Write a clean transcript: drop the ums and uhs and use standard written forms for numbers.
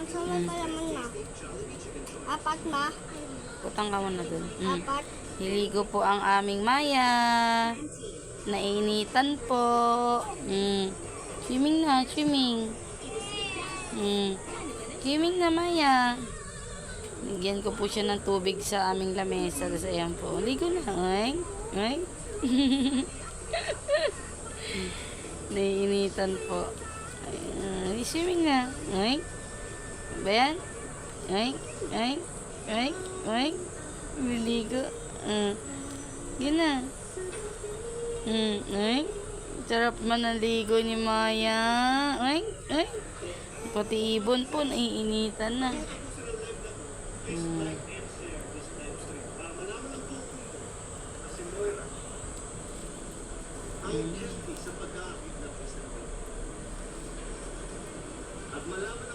Sunod pa naman na. Apat na. Putang ka muna dun. Apat. Niligo po ang aming Maya. Nainitan po. Swimming na, swimming. Swimming na, Maya. Nagyan ko po siya ng tubig sa aming lamesa. Tapos ayan po. Ligo na. Ay. Ay. Naiinitan po. Ay, swimming na. Ay. Ba yan? Ay. Ay. Ay. Ay. Niligo. Yun na. Ay. Sarap man ang ligo ni Maya. Ay. Ay. Pati ibon po, naiinitan na. At malaman